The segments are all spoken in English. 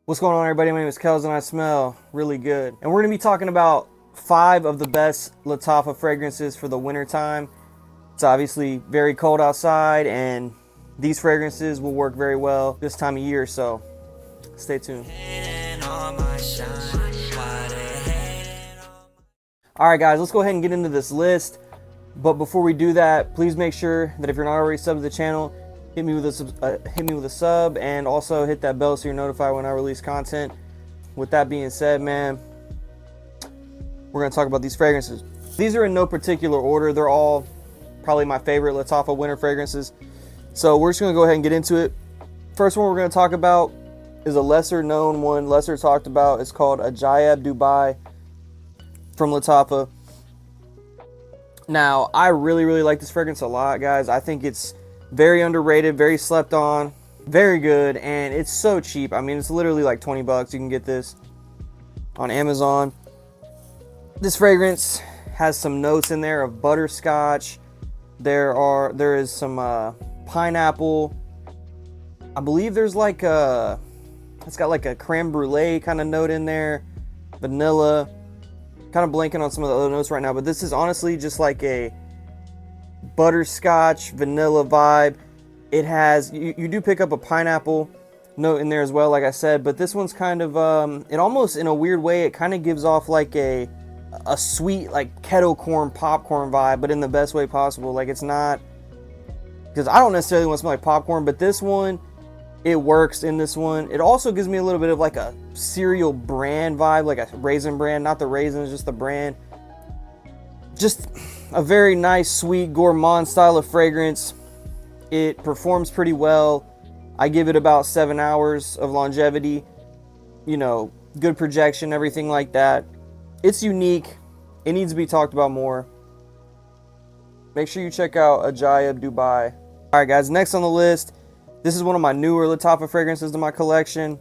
What's going on, everybody? My name is Kells and I smell really good. And we're going to be talking about 5 of the best Lattafa fragrances for the winter time. It's obviously very cold outside and these fragrances will work very well this time of year, so stay tuned. Alright guys, let's go ahead and get into this list. But before we do that, please make sure that if you're not already subbed to the channel, hit me with a sub, and also hit that bell so you're notified when I release content. With that being said, man, we're going to talk about these fragrances. These are in no particular order. They're all probably my favorite Lattafa winter fragrances. So we're just going to go ahead and get into it. First one we're going to talk about is a lesser known one, lesser talked about. It's called Ajayeb Dubai from Lattafa. Now, I really like this fragrance a lot, guys. I think it's very underrated, very slept on, very good, and it's so cheap. I mean, it's literally like 20 bucks. You can get this on Amazon. This fragrance has some notes in there of butterscotch. There is some pineapple. I believe there's like it's got like a creme brulee kind of note in there, vanilla. Kind of blanking on some of the other notes right now, but this is honestly just like a butterscotch vanilla vibe. It has you do pick up a pineapple note in there as well, like I said, but this one's kind of it almost, in a weird way, it kind of gives off like a sweet, like kettle corn popcorn vibe, but in the best way possible. Like, it's not, because I don't necessarily want to smell like popcorn, but this one, it works in this one. It also gives me a little bit of like a cereal brand vibe, like a raisin brand, not the raisins, just the brand. Just a very nice, sweet, gourmand style of fragrance. It performs pretty well. I give it about 7 hours of longevity. You know, good projection, everything like that. It's unique. It needs to be talked about more. Make sure you check out Ajayeb Dubai. Alright guys, next on the list, this is one of my newer Lattafa fragrances to my collection.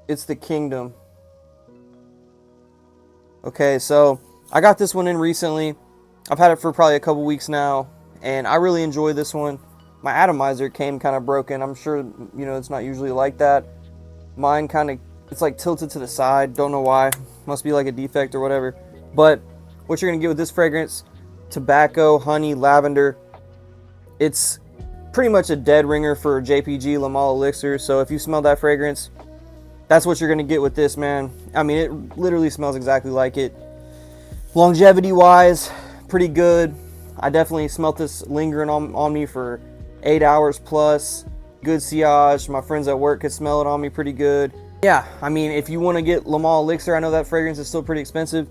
It's the Kingdom. Okay, so I got this one in recently. I've had it for probably a couple weeks now, and I really enjoy this one. My atomizer came kind of broken. I'm sure, you know, it's not usually like that. Mine kind of, it's like tilted to the side. Don't know why. Must be like a defect or whatever. But what you're going to get with this fragrance, tobacco, honey, lavender. It's pretty much a dead ringer for JPG Le Male Elixir. So if you smell that fragrance, that's what you're going to get with this, man. I mean, it literally smells exactly like it. Longevity wise, pretty good. I definitely smelt this lingering on me for 8 hours plus. Good sillage. My friends at work could smell it on me pretty good. Yeah, I mean, if you want to get Le Male Elixir, I know that fragrance is still pretty expensive.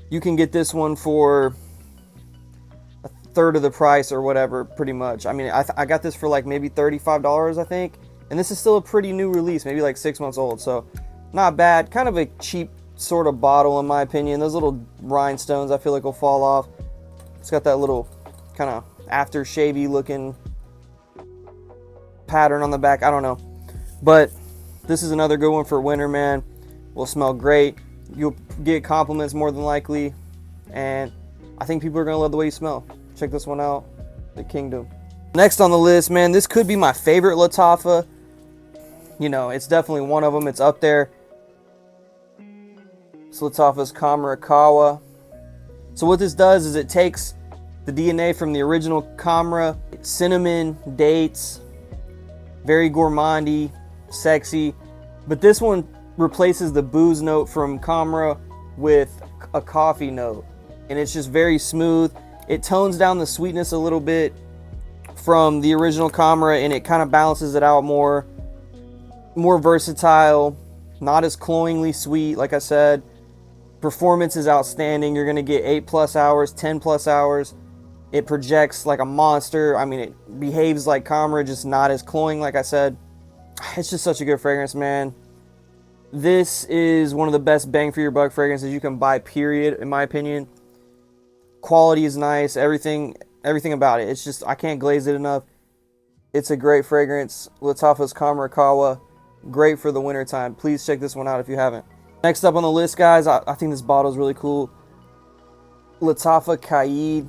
You can get this one for a third of the price or whatever, pretty much. I mean, I got this for like maybe $35, I think. And this is still a pretty new release, maybe like 6 months old. So not bad. Kind of a cheap sort of bottle, in my opinion. Those little rhinestones, I feel like, will fall off. It's got that little kind of aftershave-y looking pattern on the back. I don't know. But this is another good one for winter, man. Will smell great. You'll get compliments more than likely. And I think people are going to love the way you smell. Check this one out. The Kingdom. Next on the list, man, this could be my favorite Lattafa. You know, it's definitely one of them. It's up there. It's Lattafa's Khamrah Qahwa. So what this does is it takes the DNA from the original Khamrah, cinnamon, dates, very gourmandy, sexy. But this one replaces the booze note from Khamrah with a coffee note. And it's just very smooth. It tones down the sweetness a little bit from the original Khamrah, and it kind of balances it out more versatile, not as cloyingly sweet. Like I said, performance is outstanding. You're going to get 8+ hours, 10+ hours. It projects like a monster. I mean, it behaves like Khamrah, just not as cloying, like I said. It's just such a good fragrance, man. This is one of the best bang for your buck fragrances you can buy, period, in my opinion. Quality is nice, everything about it. It's just, I can't glaze it enough. It's a great fragrance. Lattafa's Khamrah Qahwa. Great for the winter time. Please check this one out if you haven't. Next up on the list, guys, I think this bottle is really cool. Lattafa Qaaed.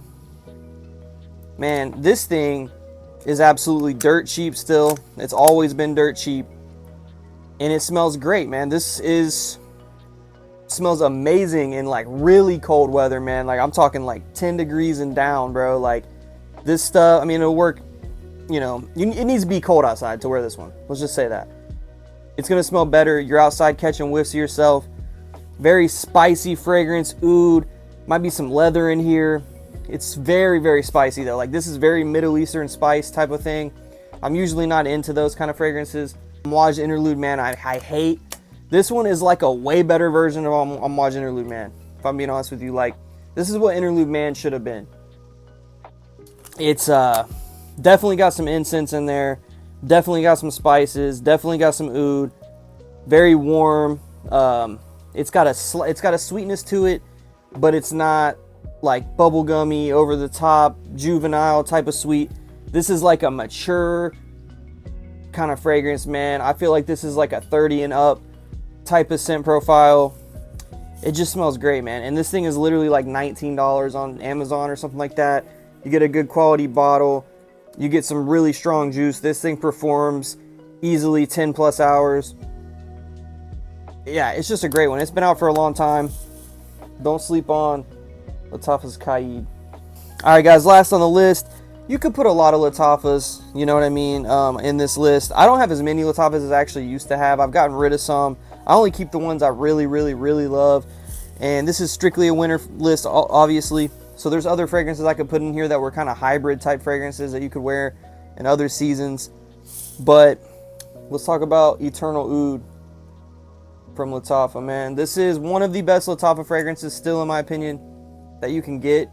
Man, this thing is absolutely dirt cheap still. It's always been dirt cheap. and it smells great, man. Smells amazing in like really cold weather, man. Like I'm talking like 10 degrees and down, bro. Like this stuff, I mean, it'll work, you know, it needs to be cold outside to wear this one. Let's just say that. It's gonna smell better. You're outside catching whiffs of yourself. Very spicy fragrance, oud. Might be some leather in here. It's very, very spicy though. Like this is very Middle Eastern spice type of thing. I'm usually not into those kind of fragrances. Amouage Interlude, man, I hate. This one is like a way better version of Amouage Interlude, man. If I'm being honest with you, like this is what Interlude Man should have been. It's definitely got some incense in there. Definitely got some spices. Definitely got some oud. Very warm. It's got a sweetness to it, but it's not like bubblegummy, over the top, juvenile type of sweet. This is like a mature kind of fragrance, man. I feel like this is like a 30 and up type of scent profile. It just smells great, man. And this thing is literally like $19 on Amazon or something like that. You get a good quality bottle. You get some really strong juice. This thing performs easily 10 plus hours. Yeah, it's just a great one. It's been out for a long time. Don't sleep on Lattafa's Qaaed. All right, guys, last on the list. You could put a lot of Lattafas, you know what I mean, in this list. I don't have as many Lattafas as I actually used to have. I've gotten rid of some. I only keep the ones I really, really, really love. And this is strictly a winter list, obviously. So there's other fragrances I could put in here that were kind of hybrid type fragrances that you could wear in other seasons. But let's talk about Eternal Oud from Lattafa, man. This is one of the best Lattafa fragrances still, in my opinion, that you can get.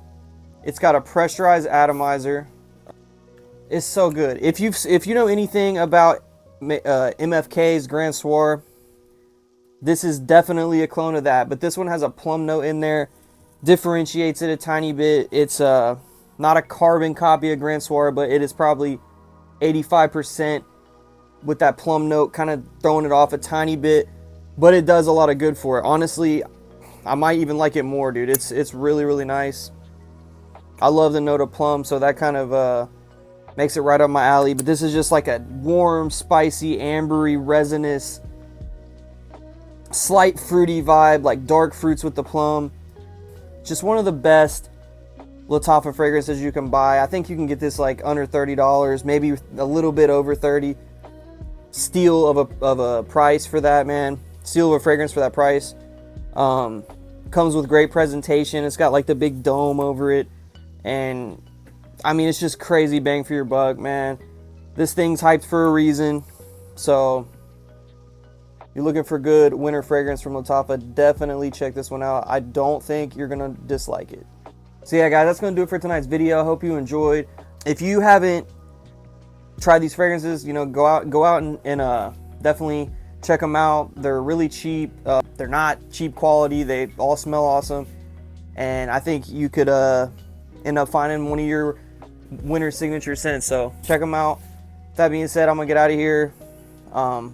It's got a pressurized atomizer. It's so good. If you know anything about MFK's Grand Soir, this is definitely a clone of that. But this one has a plum note in there, differentiates it a tiny bit. It's not a carbon copy of Grand Soir, but it is probably 85% with that plum note, kind of throwing it off a tiny bit. But it does a lot of good for it. Honestly, I might even like it more, dude. It's really, really nice. I love the note of plum, so that kind of makes it right up my alley. But this is just like a warm, spicy, ambery, resinous, slight fruity vibe, like dark fruits with the plum. Just one of the best Lattafa fragrances you can buy. I think you can get this like under $30, maybe a little bit over 30. Steal of a price for that, man. Steal of a fragrance for that price. Comes with great presentation. It's got like the big dome over it. And I mean, it's just crazy bang for your buck, man. This thing's hyped for a reason. So you're looking for good winter fragrance from Lattafa, definitely check this one out. I don't think you're gonna dislike it. So yeah, guys, that's gonna do it for tonight's video. I hope you enjoyed. If you haven't tried these fragrances, you know, go out and definitely check them out. They're really cheap. They're not cheap quality. They all smell awesome, and I think you could end up finding one of your winter signature scents. So check them out. That being said, I'm gonna get out of here.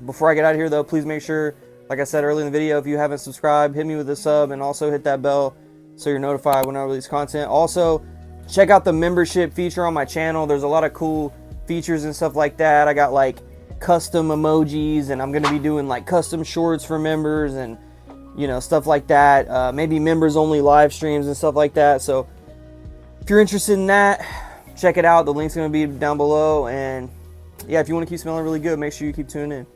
Before I get out of here though, please make sure, like I said earlier in the video, if you haven't subscribed, hit me with a sub, and also hit that bell so you're notified when I release content. Also, check out the membership feature on my channel. There's a lot of cool features and stuff like that. I got like custom emojis, and I'm gonna be doing like custom shorts for members, and you know, stuff like that. Maybe members only live streams and stuff like that. So if you're interested in that, check it out. The link's gonna be down below. And yeah, if you want to keep smelling really good, make sure you keep tuning in.